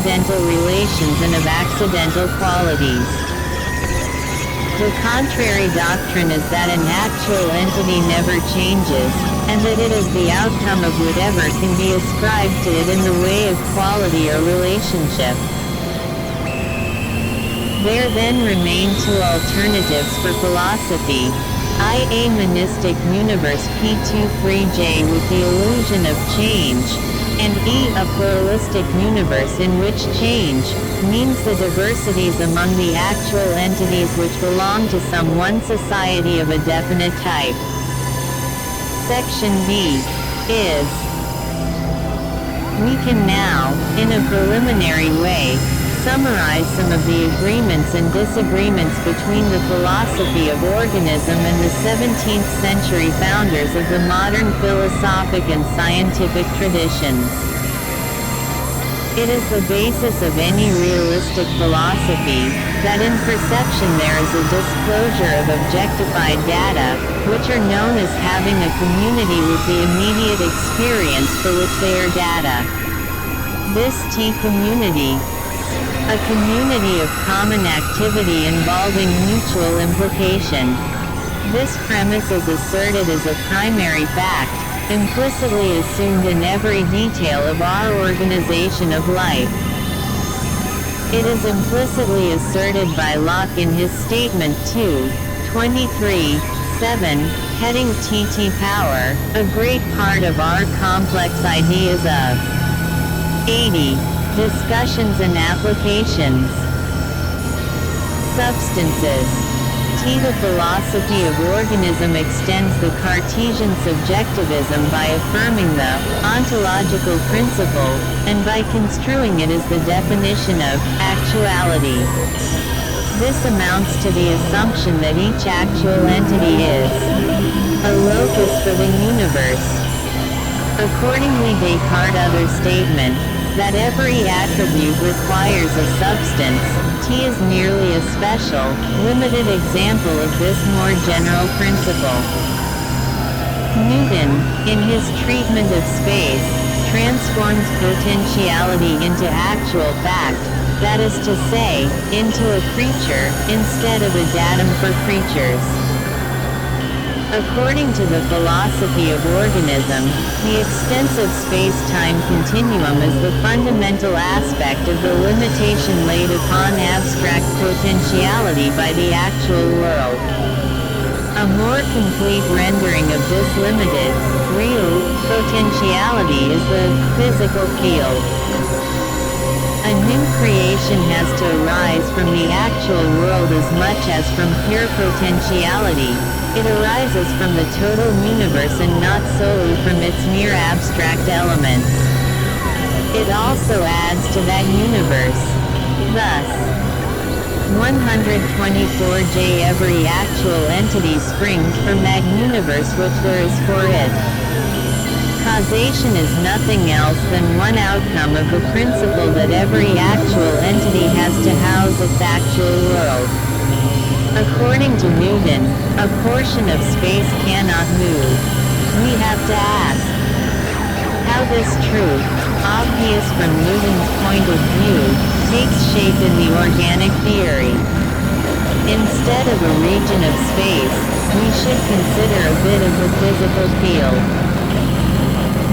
accidental relations and of accidental qualities. The contrary doctrine is that an actual entity never changes, and that it is the outcome of whatever can be ascribed to it in the way of quality or relationship. There then remain two alternatives for philosophy, i.a. monistic universe P23J with the illusion of change, and a pluralistic universe in which change means the diversities among the actual entities which belong to some one society of a definite type. Section B is. We can now, in a preliminary way, summarize some of the agreements and disagreements between the philosophy of organism and the 17th century founders of the modern philosophic and scientific traditions. It is the basis of any realistic philosophy, that in perception there is a disclosure of objectified data, which are known as having a community with the immediate experience for which they are data. This community, a community of common activity involving mutual implication. This premise is asserted as a primary fact, implicitly assumed in every detail of our organization of life. It is implicitly asserted by Locke in his statement 2:23:7, heading TT power, a great part of our complex ideas of 80. Discussions and applications. Substances. The philosophy of organism extends the Cartesian subjectivism by affirming the ontological principle, and by construing it as the definition of actuality. This amounts to the assumption that each actual entity is a locus for the universe. Accordingly, Descartes' other statement, that every attribute requires a substance, T is merely a special, limited example of this more general principle. Newton, in his treatment of space, transforms potentiality into actual fact, that is to say, into a creature, instead of a datum for creatures. According to the philosophy of organism, the extensive space-time continuum is the fundamental aspect of the limitation laid upon abstract potentiality by the actual world. A more complete rendering of this limited, real, potentiality is the physical field. A new creation has to arise from the actual world as much as from pure potentiality. It arises from the total universe and not solely from its mere abstract elements. It also adds to that universe. Thus, 124J every actual entity springs from that universe which there is for it. Causation is nothing else than one outcome of the principle that every actual entity has to house its actual world. According to Newton, a portion of space cannot move. We have to ask how this truth, obvious from Newton's point of view, takes shape in the organic theory. Instead of a region of space, we should consider a bit of the physical field.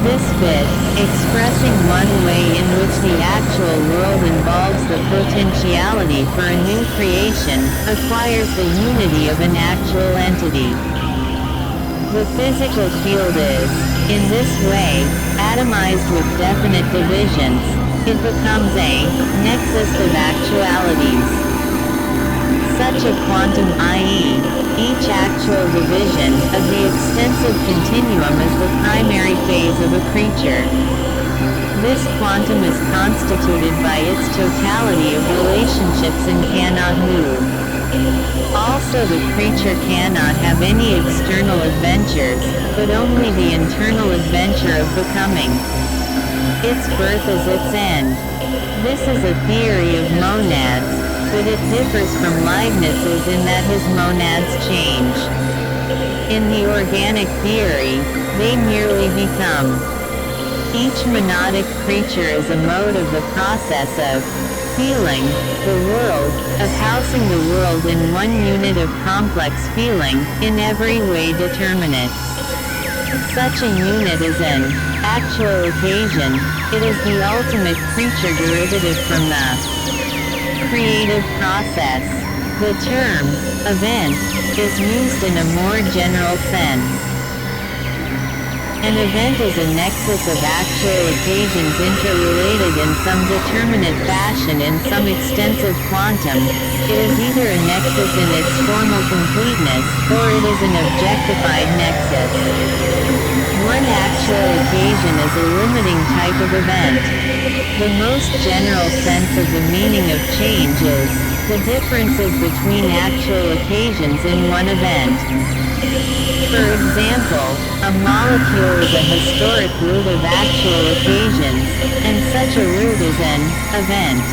This bit, expressing one way in which the actual world involves the potentiality for a new creation, acquires the unity of an actual entity. The physical field is, in this way, atomized with definite divisions. It becomes a nexus of actualities. Such a quantum, i.e., each actual division of the extensive continuum is the primary phase of a creature. This quantum is constituted by its totality of relationships and cannot move. Also, the creature cannot have any external adventures, but only the internal adventure of becoming. Its birth is its end. This is a theory of monads, but it differs from Leibniz's in that his monads change. In the organic theory, they merely become. Each monadic creature is a mode of the process of feeling the world, of housing the world in one unit of complex feeling, in every way determinate. Such a unit is an actual occasion. It is the ultimate creature derivative from the creative process. The term event is used in a more general sense. An event is a nexus of actual occasions interrelated in some determinate fashion in some extensive quantum. It is either a nexus in its formal completeness, or it is an objectified nexus. One actual occasion is a limiting type of event. The most general sense of the meaning of change is the differences between actual occasions in one event. For example, a molecule is a historic root of actual occasions, and such a root is an event.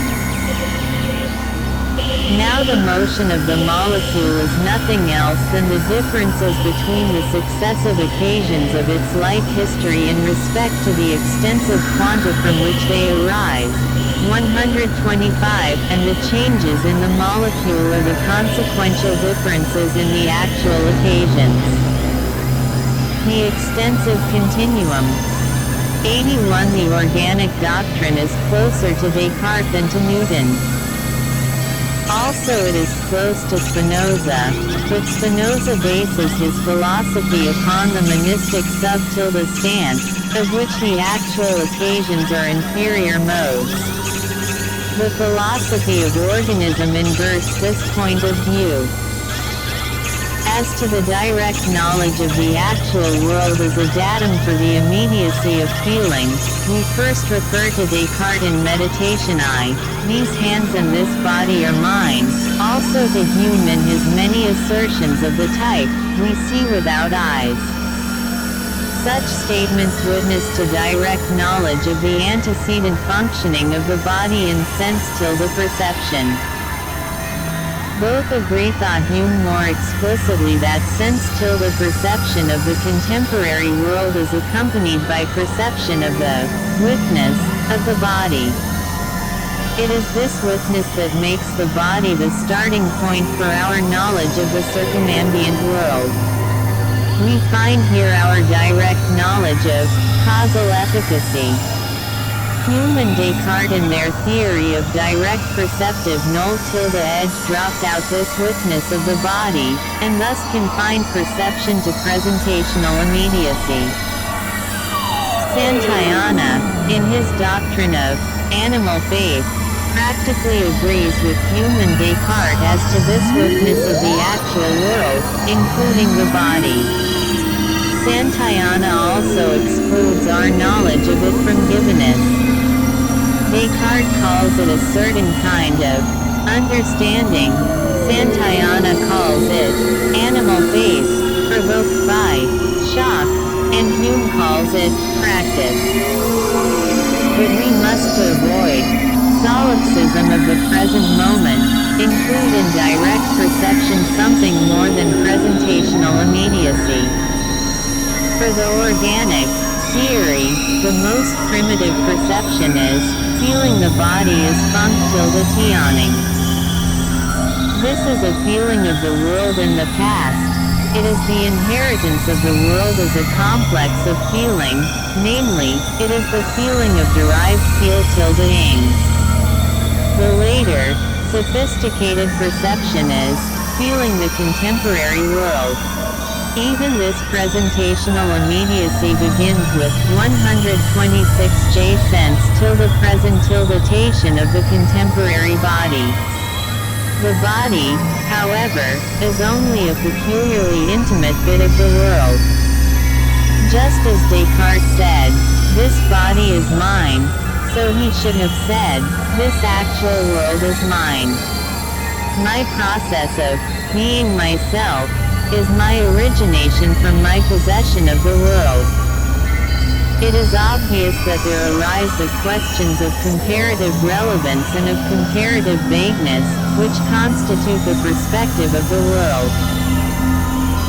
Now the motion of the molecule is nothing else than the differences between the successive occasions of its life history in respect to the extensive quanta from which they arise, 125, and the changes in the molecule are the consequential differences in the actual occasions. The extensive continuum. 81. The organic doctrine is closer to Descartes than to Newton. Also it is close to Spinoza, but Spinoza bases his philosophy upon the monistic sub-tilde stance, of which the actual occasions are inferior modes. The philosophy of organism inverts this point of view. As to the direct knowledge of the actual world as a datum for the immediacy of feeling, we first refer to Descartes in Meditation I, these hands and this body are mine, also to Hume in his many assertions of the type, we see without eyes. Such statements witness to direct knowledge of the antecedent functioning of the body in sense-tilde-perception. Both agree, thought Hume more explicitly, that sense-tilde-perception of the contemporary world is accompanied by perception of the witness of the body. It is this witness that makes the body the starting point for our knowledge of the circumambient world. We find here our direct knowledge of causal efficacy. Hume and Descartes in their theory of direct perceptive null-tilde-edge dropped out this witness of the body, and thus confined perception to presentational immediacy. Santayana, in his doctrine of animal faith, practically agrees with Hume and Descartes as to this witness of the actual world, including the body. Santayana also excludes our knowledge of it from givenness. Descartes calls it a certain kind of understanding. Santayana calls it animal faith, provoked by shock, and Hume calls it practice. But we must avoid solipsism of the present moment, include in direct perception something more than presentational immediacy. For the organic theory, the most primitive perception is feeling the body is func-tilde-tioning. This is a feeling of the world in the past. It is the inheritance of the world as a complex of feeling, namely, it is the feeling of derived feel-tilde-ings. The later, sophisticated perception is feeling the contemporary world. Even this presentational immediacy begins with 126J sense-tilde-present-tildetation of the contemporary body. The body, however, is only a peculiarly intimate bit of the world. Just as Descartes said, "This body is mine," so he should have said, "This actual world is mine." My process of being myself is my origination from my possession of the world. It is obvious that there arise the questions of comparative relevance and of comparative vagueness, which constitute the perspective of the world.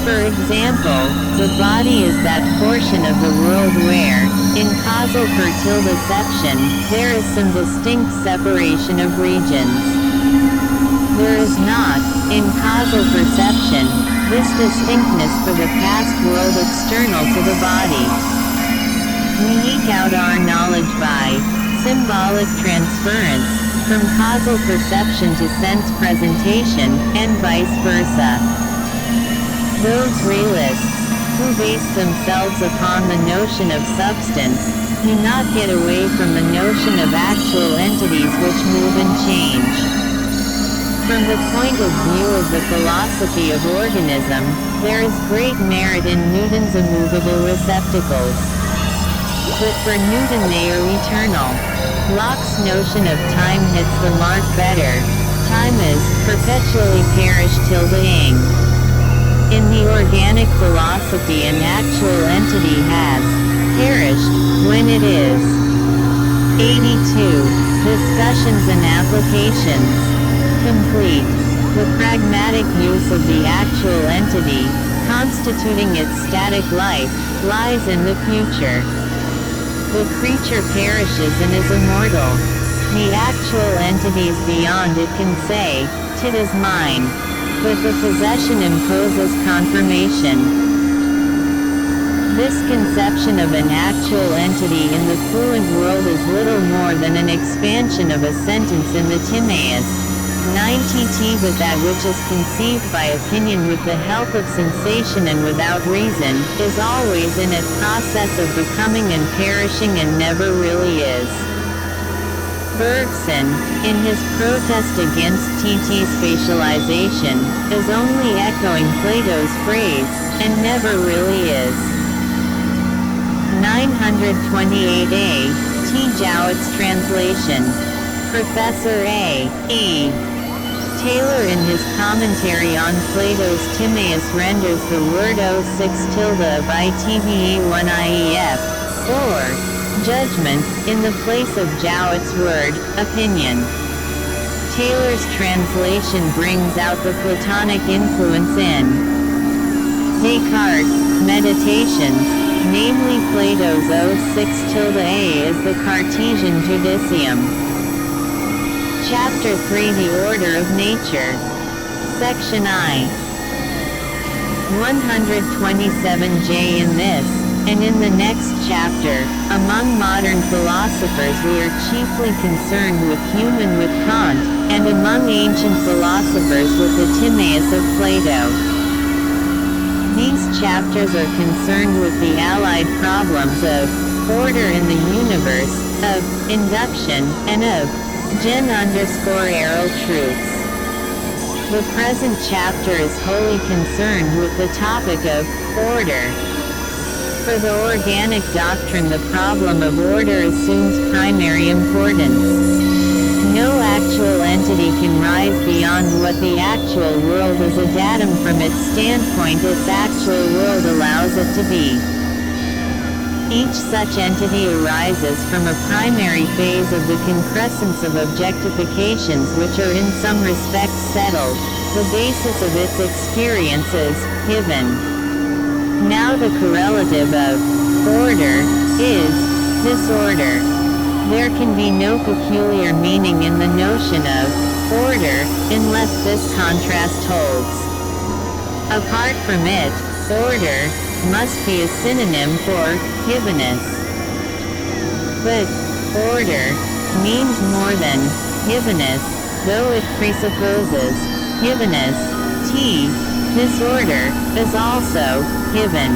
For example, the body is that portion of the world where, in causal perturbation, there is some distinct separation of regions. There is not, in causal perception, this distinctness for the past world external to the body. We eke out our knowledge by symbolic transference, from causal perception to sense presentation, and vice versa. Those realists, who base themselves upon the notion of substance, do not get away from the notion of actual entities which move and change. From the point of view of the philosophy of organism, there is great merit in Newton's immovable receptacles. But for Newton they are eternal. Locke's notion of time hits the mark better. Time is perpetually perished till the ing. In the organic philosophy an actual entity has perished when it is. 82. Discussions and applications. Complete. The pragmatic use of the actual entity, constituting its static life, lies in the future. The creature perishes and is immortal. The actual entities beyond it can say, "'Tit is mine." But the possession imposes confirmation. This conception of an actual entity in the fluent world is little more than an expansion of a sentence in the Timaeus. 90t. But that which is conceived by opinion with the help of sensation and without reason, is always in a process of becoming and perishing and never really is. Bergson, in his protest against TT spatialization, is only echoing Plato's phrase, and never really is. 928a, T. Jowett's translation. Professor A. E. Taylor in his commentary on Plato's Timaeus renders the word O6 tilde by TVA1IEF, or judgment, in the place of Jowett's word, opinion. Taylor's translation brings out the Platonic influence in Descartes' Meditations, namely Plato's O6 tilde A is the Cartesian judicium. Chapter 3 The Order of Nature. Section I. 127J In this, and in the next chapter, among modern philosophers we are chiefly concerned with Hume and with Kant, and among ancient philosophers with the Timaeus of Plato. These chapters are concerned with the allied problems of order in the universe, of induction, and of gen_arrow truths. The present chapter is wholly concerned with the topic of order. For the organic doctrine the problem of order assumes primary importance. No actual entity can rise beyond what the actual world as a datum from its standpoint its actual world allows it to be. Each such entity arises from a primary phase of the concrescence of objectifications which are in some respects settled. The basis of its experience is given. Now the correlative of order is disorder. There can be no peculiar meaning in the notion of order unless this contrast holds. Apart from it, order must be a synonym for givenness. But order means more than givenness, though it presupposes givenness. Disorder is also given.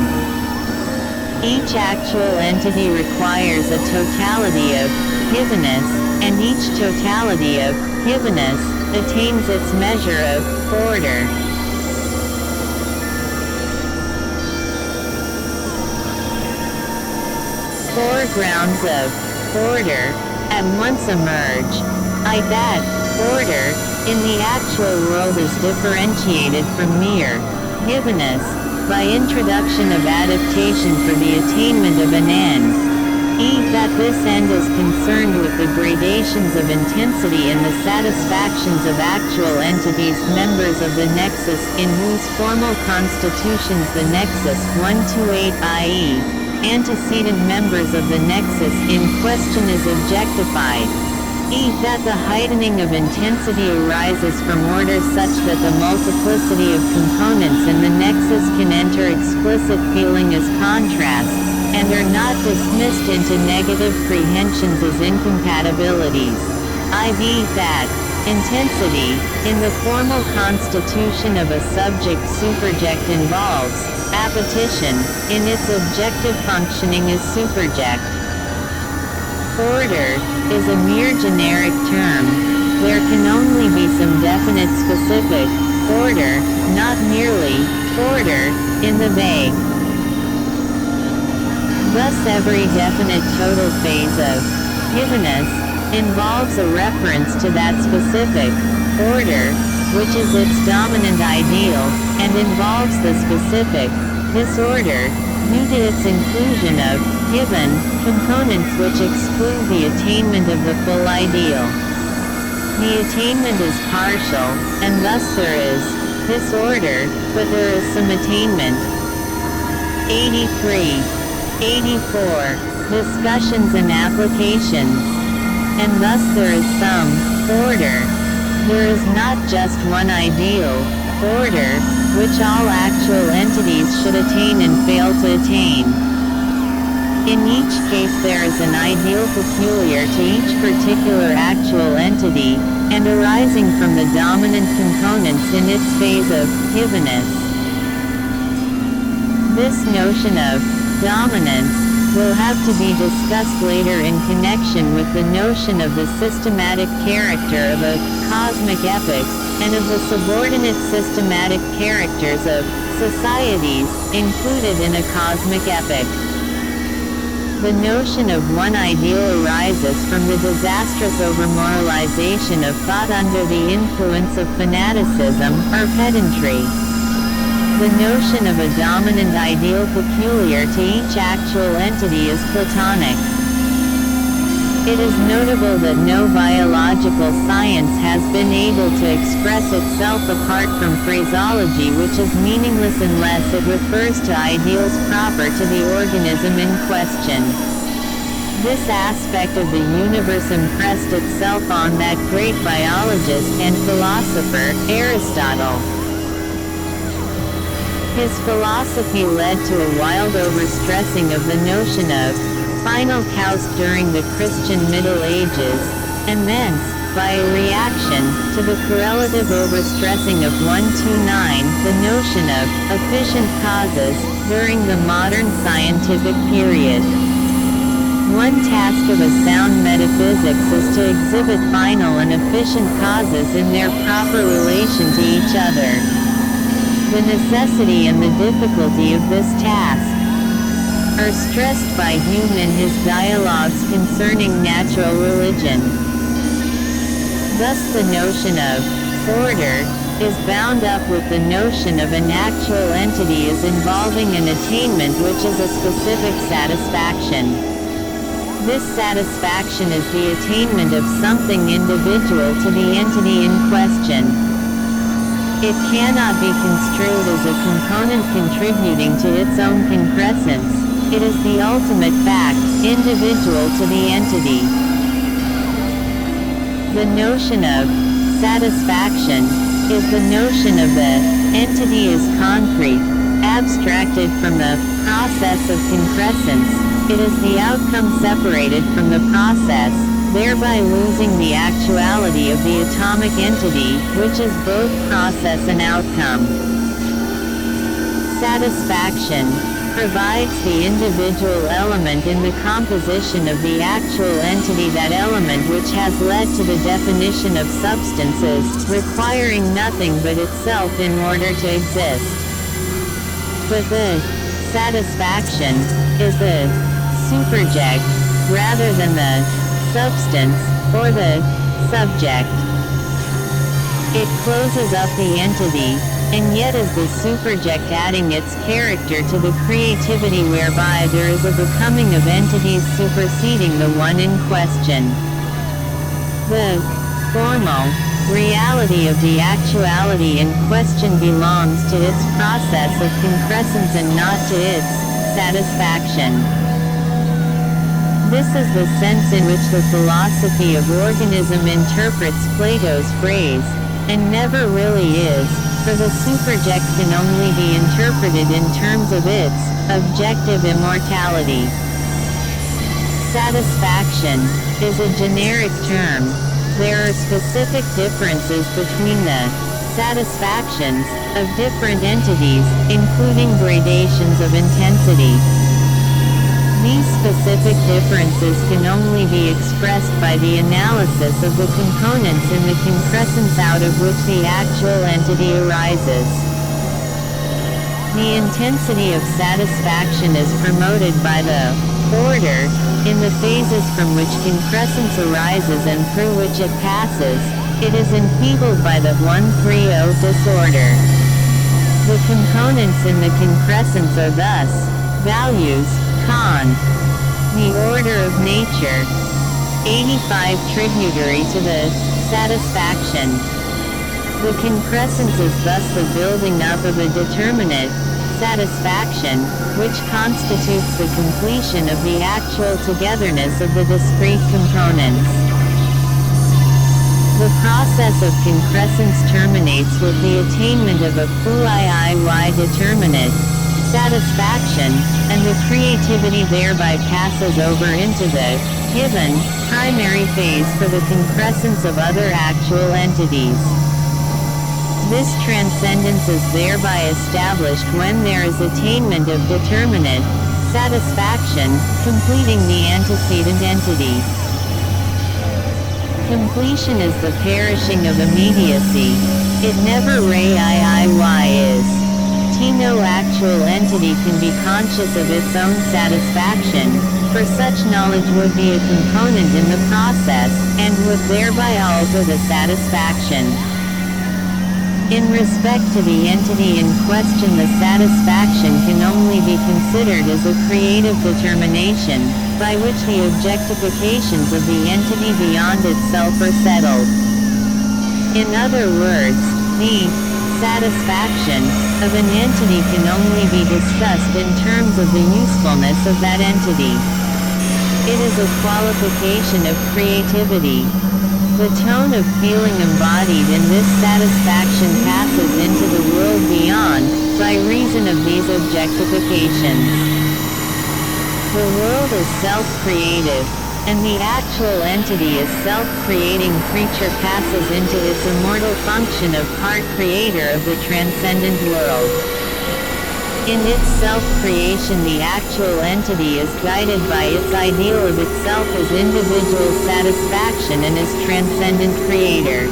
Each actual entity requires a totality of givenness, and each totality of givenness attains its measure of order. Four grounds of order at once emerge. That order in the actual world is differentiated from mere givenness by introduction of adaptation for the attainment of an end. E. That this end is concerned with the gradations of intensity and the satisfactions of actual entities members of the nexus in whose formal constitutions the nexus 128 i.e. antecedent members of the nexus in question is objectified. E. That the heightening of intensity arises from order such that the multiplicity of components in the nexus can enter explicit feeling as contrasts, and are not dismissed into negative prehensions as incompatibilities. I.e. that intensity, in the formal constitution of a subject superject involves appetition, in its objective functioning as superject. Order is a mere generic term. There can only be some definite specific order, not merely order, in the vague. Thus every definite total phase of givenness involves a reference to that specific order, which is its dominant ideal, and involves the specific disorder, due to its inclusion of given components which exclude the attainment of the full ideal. The attainment is partial, and thus there is disorder, but there is some attainment. 83. 84. Discussions and applications. And thus there is some order. There is not just one ideal order, which all actual entities should attain and fail to attain. In each case there is an ideal peculiar to each particular actual entity, and arising from the dominant components in its phase of givenness. This notion of dominance will have to be discussed later in connection with the notion of the systematic character of a cosmic epoch, and of the subordinate systematic characters of societies included in a cosmic epoch. The notion of one ideal arises from the disastrous overmoralization of thought under the influence of fanaticism, or pedantry. The notion of a dominant ideal peculiar to each actual entity is Platonic. It is notable that no biological science has been able to express itself apart from phraseology which is meaningless unless it refers to ideals proper to the organism in question. This aspect of the universe impressed itself on that great biologist and philosopher, Aristotle. His philosophy led to a wild overstressing of the notion of final cause during the Christian Middle Ages, and thence, by a reaction, to the correlative overstressing of 129, the notion of efficient causes, during the modern scientific period. One task of a sound metaphysics is to exhibit final and efficient causes in their proper relation to each other. The necessity and the difficulty of this task are stressed by Hume in his dialogues concerning natural religion. Thus the notion of order is bound up with the notion of an actual entity as involving an attainment which is a specific satisfaction. This satisfaction is the attainment of something individual to the entity in question. It cannot be construed as a component contributing to its own concrescence. It is the ultimate fact, individual to the entity. The notion of satisfaction is the notion of the entity as concrete, abstracted from the process of concrescence. It is the outcome separated from the process, thereby losing the actuality of the atomic entity, which is both process and outcome. Satisfaction provides the individual element in the composition of the actual entity, that element which has led to the definition of substances, requiring nothing but itself in order to exist. But the satisfaction is the superject, rather than the substance, or the subject. It closes up the entity, and yet is the superject adding its character to the creativity whereby there is a becoming of entities superseding the one in question. The formal reality of the actuality in question belongs to its process of concrescence and not to its satisfaction. This is the sense in which the philosophy of organism interprets Plato's phrase, and never really is, for the superject can only be interpreted in terms of its objective immortality. Satisfaction is a generic term. There are specific differences between the satisfactions of different entities, including gradations of intensity. These specific differences can only be expressed by the analysis of the components in the concrescence out of which the actual entity arises. The intensity of satisfaction is promoted by the order in the phases from which concrescence arises and through which it passes. It is enfeebled by the 130 disorder. The components in the concrescence are thus values, con. The order of nature. 85 tributary to the satisfaction. The concrescence is thus the building up of a determinate satisfaction, which constitutes the completion of the actual togetherness of the discrete components. The process of concrescence terminates with the attainment of a Fui-Iy determinate satisfaction, and the creativity thereby passes over into the given primary phase for the concrescence of other actual entities. This transcendence is thereby established when there is attainment of determinate satisfaction, completing the antecedent entity. Completion is the perishing of immediacy. It never is. No actual entity can be conscious of its own satisfaction, for such knowledge would be a component in the process, and would thereby alter the satisfaction. In respect to the entity in question, the satisfaction can only be considered as a creative determination, by which the objectifications of the entity beyond itself are settled. In other words, the satisfaction of an entity can only be discussed in terms of the usefulness of that entity. It is a qualification of creativity. The tone of feeling embodied in this satisfaction passes into the world beyond, by reason of these objectifications. The world is self-creative, and the actual entity as self-creating creature passes into its immortal function of part creator of the transcendent world. In its self-creation, the actual entity is guided by its ideal of itself as individual satisfaction and as transcendent creator.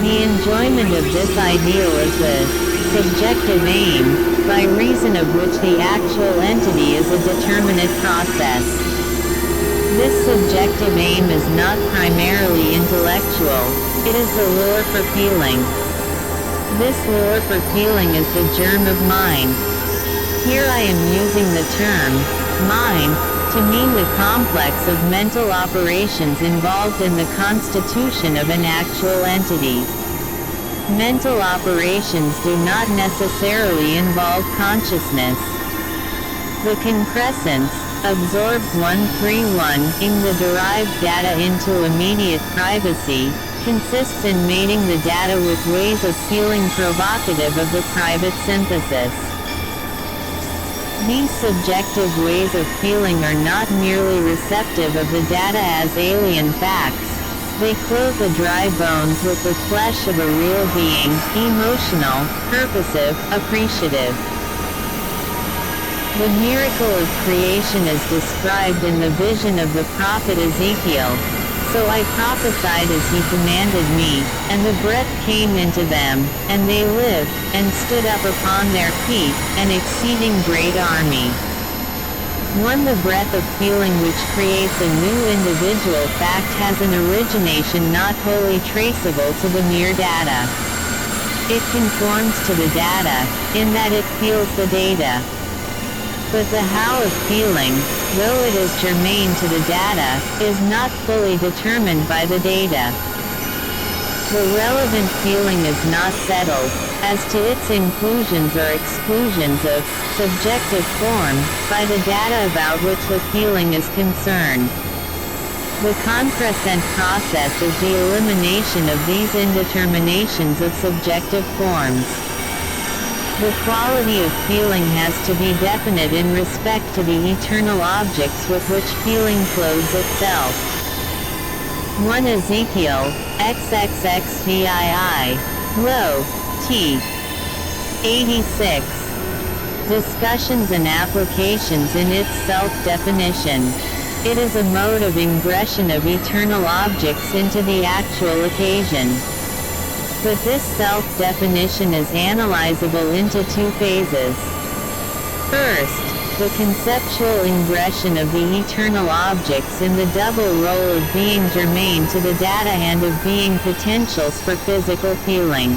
The enjoyment of this ideal is the subjective aim, by reason of which the actual entity is a determinate process. This subjective aim is not primarily intellectual, it is the lure for feeling. This lure for feeling is the germ of mind. Here I am using the term, mind, to mean the complex of mental operations involved in the constitution of an actual entity. Mental operations do not necessarily involve consciousness. The concrescence absorbs 131ing the derived data into immediate privacy, consists in mating the data with ways of feeling provocative of the private synthesis. These subjective ways of feeling are not merely receptive of the data as alien facts, they clothe the dry bones with the flesh of a real being, emotional, purposive, appreciative. The miracle of creation is described in the vision of the prophet Ezekiel. So I prophesied as he commanded me, and the breath came into them, and they lived, and stood up upon their feet, an exceeding great army. 1. The breadth of feeling which creates a new individual fact has an origination not wholly traceable to the mere data. It conforms to the data, in that it feels the data. But the how of feeling, though it is germane to the data, is not fully determined by the data. The relevant feeling is not settled, as to its inclusions or exclusions of subjective form, by the data about which the feeling is concerned. The concrescent process is the elimination of these indeterminations of subjective forms. The quality of feeling has to be definite in respect to the eternal objects with which feeling clothes itself. 1 Ezekiel, XXXVII, Low, T. 86. Discussions and applications in its self-definition. It is a mode of ingression of eternal objects into the actual occasion. But this self-definition is analyzable into 2 phases. First, the conceptual ingression of the eternal objects in the double role of being germane to the data and of being potentials for physical feeling.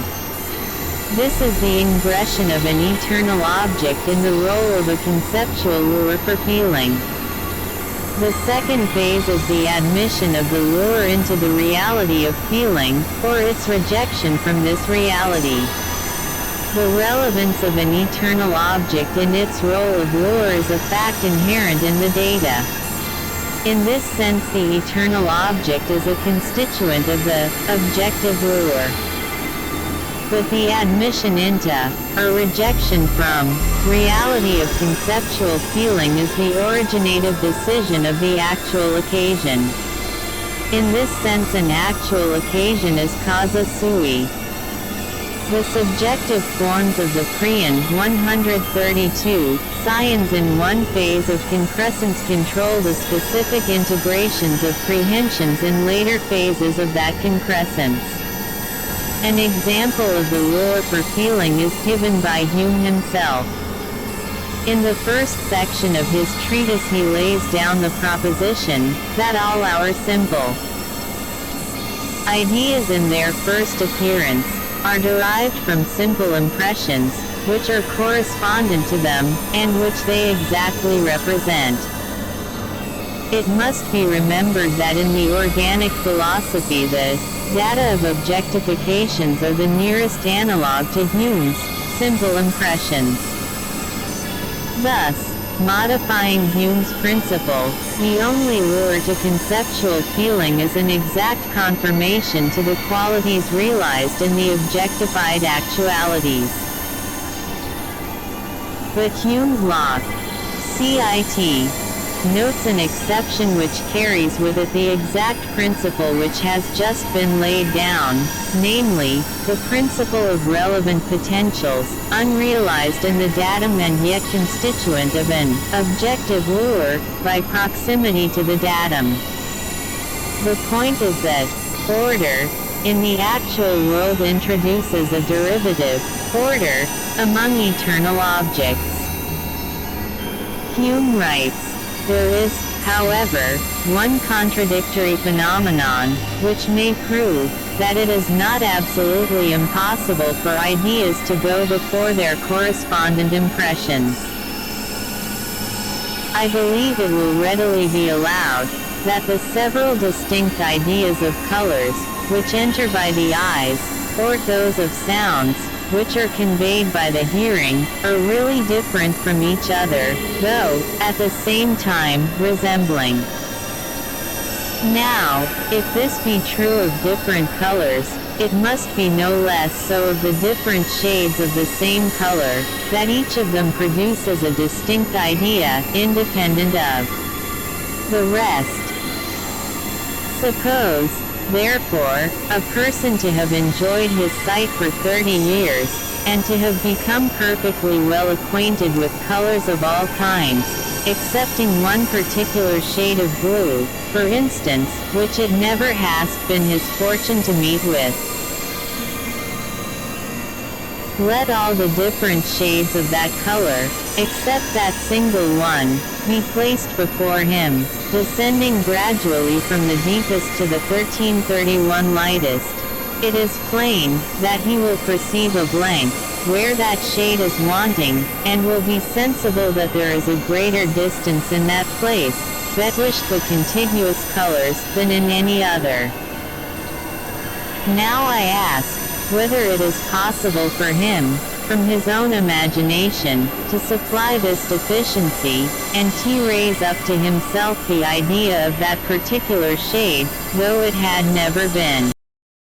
This is the ingression of an eternal object in the role of a conceptual lure for feeling. The second phase is the admission of the lure into the reality of feeling, or its rejection from this reality. The relevance of an eternal object in its role of lure is a fact inherent in the data. In this sense, the eternal object is a constituent of the objective lure. But the admission into, or rejection from, reality of conceptual feeling is the originative decision of the actual occasion. In this sense, an actual occasion is causa sui. The subjective forms of the Prion 132 scions in one phase of concrescence control the specific integrations of prehensions in later phases of that concrescence. An example of the lure for feeling is given by Hume himself. In the first section of his treatise he lays down the proposition that all our simple ideas in their first appearance are derived from simple impressions, which are correspondent to them, and which they exactly represent. It must be remembered that in the organic philosophy the data of objectifications are the nearest analog to Hume's simple impressions. Thus, modifying Hume's principle, the only lure to conceptual feeling is an exact confirmation to the qualities realized in the objectified actualities. But Hume's Locke, CIT, notes an exception which carries with it the exact principle which has just been laid down, namely, the principle of relevant potentials, unrealized in the datum and yet constituent of an objective lure, by proximity to the datum. The point is that order, in the actual world introduces a derivative, order, among eternal objects. Hume writes, there is, however, one contradictory phenomenon, which may prove that it is not absolutely impossible for ideas to go before their correspondent impressions. I believe it will readily be allowed that the several distinct ideas of colors, which enter by the eyes, or those of sounds, which are conveyed by the hearing, are really different from each other, though, at the same time, resembling. Now, if this be true of different colors, it must be no less so of the different shades of the same color, that each of them produces a distinct idea, independent of the rest. Suppose, therefore, a person to have enjoyed his sight for 30 years, and to have become perfectly well acquainted with colors of all kinds, excepting one particular shade of blue, for instance, which it never has been his fortune to meet with. Let all the different shades of that color, except that single one, be placed before him, descending gradually from the deepest to the 1331 lightest. It is plain, that he will perceive a blank, where that shade is wanting, and will be sensible that there is a greater distance in that place, betwixt the contiguous colors, than in any other. Now I ask, whether it is possible for him, from his own imagination, to supply this deficiency, and to raise up to himself the idea of that particular shade, though it had never been.